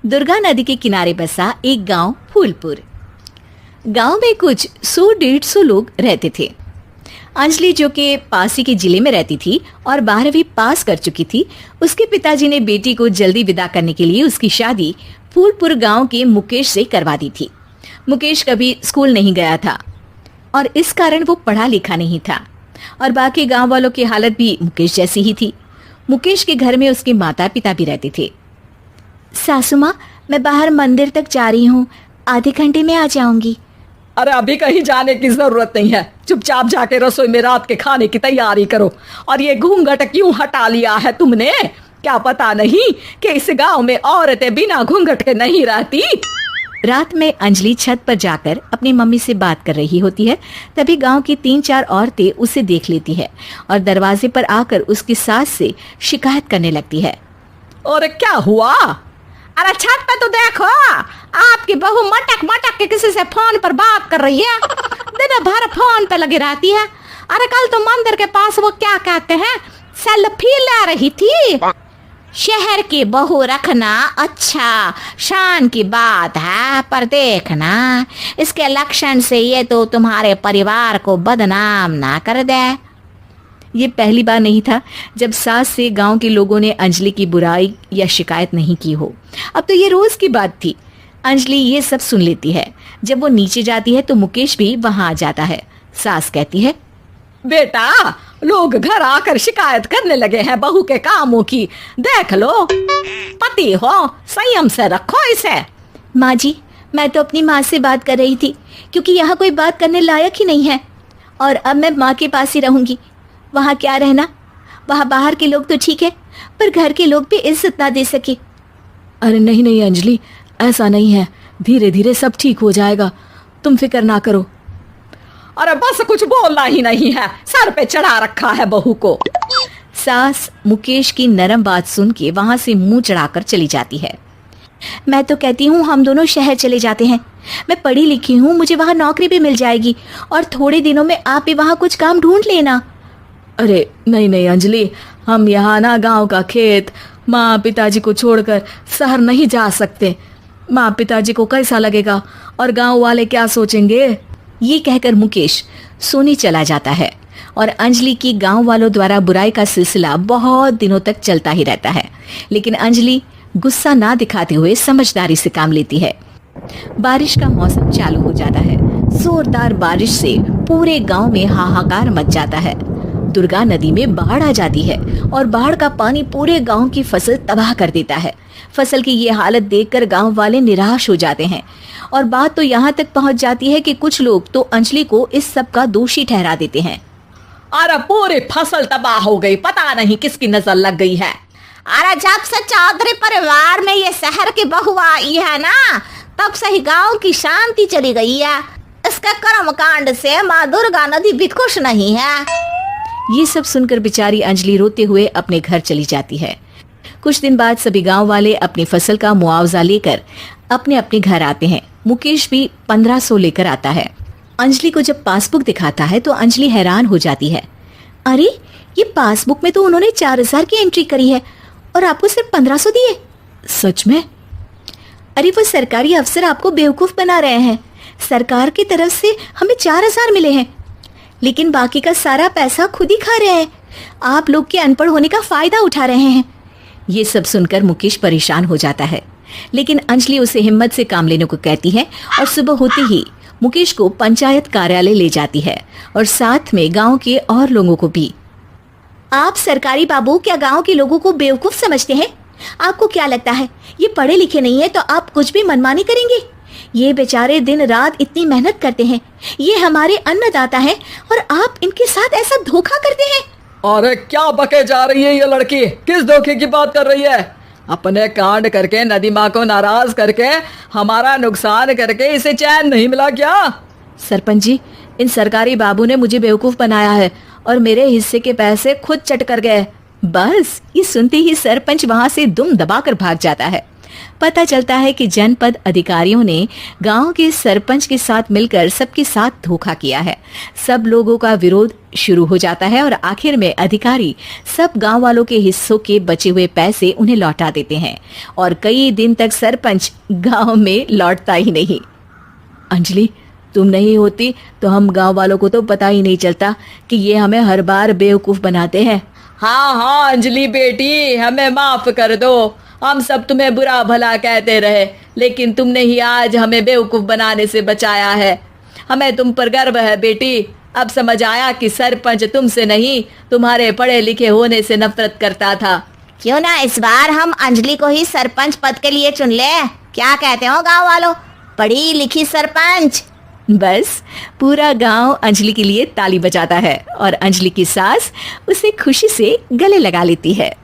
दुर्गा नदी के किनारे बसा एक गांव फूलपुर। गांव में कुछ 100-150 लोग रहते थे। अंजलि, जो कि पास ही के जिले में रहती थी और 12वीं पास कर चुकी थी, उसके पिताजी ने बेटी को जल्दी विदा करने के लिए उसकी शादी फूलपुर गांव के मुकेश से करवा दी थी। मुकेश कभी स्कूल नहीं गया था और इस कारण वो पढ़ा लिखा नहीं था और बाकी गांव वालों की हालत भी मुकेश जैसी ही थी। मुकेश के घर में उसके माता पिता भी रहते थे। सासू माँ, मैं बाहर मंदिर तक जा रही हूँ, आधे घंटे में आ जाऊंगी। अरे अभी कहीं जाने की जरूरत नहीं है, चुपचाप जाके रसोई में रात के खाने की तैयारी करो। और ये घूंघट क्यों हटा लिया है तुमने? क्या पता नहीं कि इस गांव में औरतें बिना घूंघट के नहीं रहती? रात में अंजलि छत पर जाकर अपनी मम्मी से बात कर रही होती है। तभी गांव की 3-4 औरतें उसे देख लेती है और दरवाजे पर आकर उसकी सास से शिकायत करने लगती है। और क्या हुआ? अरे छत पे तो देखो, आपकी बहू मटक मटक के किसी से फोन पर बात कर रही है। दिन भर फोन पे लगी रहती है। अरे कल तो मंदिर के पास वो क्या कहते हैं, सेल्फी ले रही थी। शहर की बहू रखना अच्छा शान की बात है, पर देखना इसके लक्षण से ये तो तुम्हारे परिवार को बदनाम ना कर दे। ये पहली बार नहीं था जब सास से गांव के लोगों ने अंजलि की बुराई या शिकायत नहीं की हो। अब तो ये रोज की बात थी। अंजलि ये सब सुन लेती है। जब वो नीचे जाती है तो मुकेश भी वहां आ जाता है। सास कहती है, बेटा, लोग घर आकर शिकायत करने लगे हैं बहू के कामों की। देख लो, पति हो, संयम से रखो इसे। माँ जी, मैं तो अपनी माँ से बात कर रही थी क्योंकि यहाँ कोई बात करने लायक ही नहीं है और अब मैं माँ के पास ही रहूंगी। वहाँ क्या रहना, वहाँ बाहर के लोग तो ठीक है पर घर के लोग भी इज्जत ना दे सके। अरे नहीं नहीं अंजलि, ऐसा नहीं है, धीरे धीरे सब ठीक हो जाएगा, तुम फिक्र ना करो। अरे बस कुछ बोलना ही नहीं है, सर पे चढ़ा रखा है बहू को। सास मुकेश की नरम बात सुन के वहां से मुंह चढ़ाकर चली जाती है। मैं तो कहती हूँ हम दोनों शहर चले जाते हैं। मैं पढ़ी लिखी हूँ, मुझे वहाँ नौकरी भी मिल जाएगी और थोड़े दिनों में आप भी वहाँ कुछ काम ढूंढ लेना। अरे नहीं नहीं अंजलि, हम यहाँ ना गांव का खेत, माँ पिताजी को छोड़कर शहर नहीं जा सकते। माँ पिताजी को कैसा लगेगा और गांव वाले क्या सोचेंगे? ये कहकर मुकेश सोने चला जाता है और अंजलि की गांव वालों द्वारा बुराई का सिलसिला बहुत दिनों तक चलता ही रहता है। लेकिन अंजलि गुस्सा ना दिखाते हुए समझदारी से काम लेती है। बारिश का मौसम चालू हो जाता है। जोरदार बारिश से पूरे गांव में हाहाकार मच जाता है। दुर्गा नदी में बाढ़ आ जाती है और बाढ़ का पानी पूरे गांव की फसल तबाह कर देता है। फसल की ये हालत देखकर गांव वाले निराश हो जाते हैं और बात तो यहाँ तक पहुँच जाती है कि कुछ लोग तो अंजलि को इस सब का दोषी ठहरा देते हैं। अरे पूरी फसल तबाह हो गई, पता नहीं किसकी नजर लग गई है। अरे जब से चौधरी परिवार में ये शहर की बहू आई है ना, तब से ही गांव की शांति चली गई है। इसके कर्म कांड से माँ दुर्गा नदी भी खुश नहीं है। ये सब सुनकर बेचारी अंजलि रोते हुए अपने घर चली जाती है। कुछ दिन बाद सभी गांव वाले अपनी फसल का मुआवजा लेकर अपने अपने घर आते हैं। मुकेश भी 1500 लेकर आता है। अंजलि को जब पासबुक दिखाता है तो अंजलि हैरान हो जाती है। अरे, ये पासबुक में तो उन्होंने 4000 की एंट्री करी है और आपको सिर्फ 1500 दिए। सच में? अरे वो सरकारी अफसर आपको बेवकूफ बना रहे हैं। सरकार की तरफ से हमें 4000 मिले हैं लेकिन बाकी का सारा पैसा खुद ही खा रहे हैं। आप लोग के अनपढ़ होने का फायदा उठा रहे हैं। ये सब सुनकर मुकेश परेशान हो जाता है लेकिन अंजलि उसे हिम्मत से काम लेने को कहती है और सुबह होते ही मुकेश को पंचायत कार्यालय ले जाती है और साथ में गांव के और लोगों को भी। आप सरकारी बाबू क्या गांव के लोगों को बेवकूफ समझते हैं? आपको क्या लगता है ये पढ़े लिखे नहीं है तो आप कुछ भी मनमानी करेंगे? ये बेचारे दिन रात इतनी मेहनत करते हैं, ये हमारे अन्नदाता हैं और आप इनके साथ ऐसा धोखा करते हैं। अरे क्या बके जा रही है ये लड़की, किस धोखे की बात कर रही है? अपने कांड करके नदी माँ को नाराज करके हमारा नुकसान करके इसे चैन नहीं मिला क्या? सरपंच जी, इन सरकारी बाबू ने मुझे बेवकूफ बनाया है और मेरे हिस्से के पैसे खुद चट कर गए। बस ये सुनते ही सरपंच वहां से दुम दबाकर भाग जाता है पता चलता है कि जनपद अधिकारियों ने गांव के सरपंच के साथ मिलकर सबके साथ धोखा किया है। सब लोगों का विरोध शुरू हो जाता है और आखिर में अधिकारी सब गांव वालों के हिस्सों के बचे हुए पैसे उन्हें लौटा देते हैं और कई दिन तक सरपंच गांव में लौटता ही नहीं। अंजलि, तुम नहीं होती तो हम गांव वालों को तो पता ही नहीं चलता कि ये हमें हर बार बेवकूफ बनाते हैं। हाँ हाँ अंजलि बेटी, हमें माफ कर दो। हम सब तुम्हें बुरा भला कहते रहे, लेकिन तुमने ही आज हमें बेवकूफ बनाने से बचाया है। हमें तुम पर गर्व है बेटी। अब समझ आया कि सरपंच तुमसे नहीं, तुम्हारे पढ़े लिखे होने से नफरत करता था। क्यों ना इस बार हम अंजलि को ही सरपंच पद के लिए चुन ले। क्या कहते हो गांव वालों? पढ़ी लिखी सरपंच। बस पूरा गांव अंजलि के लिए ताली बजाता है और अंजलि की सास उसे खुशी से गले लगा लेती है।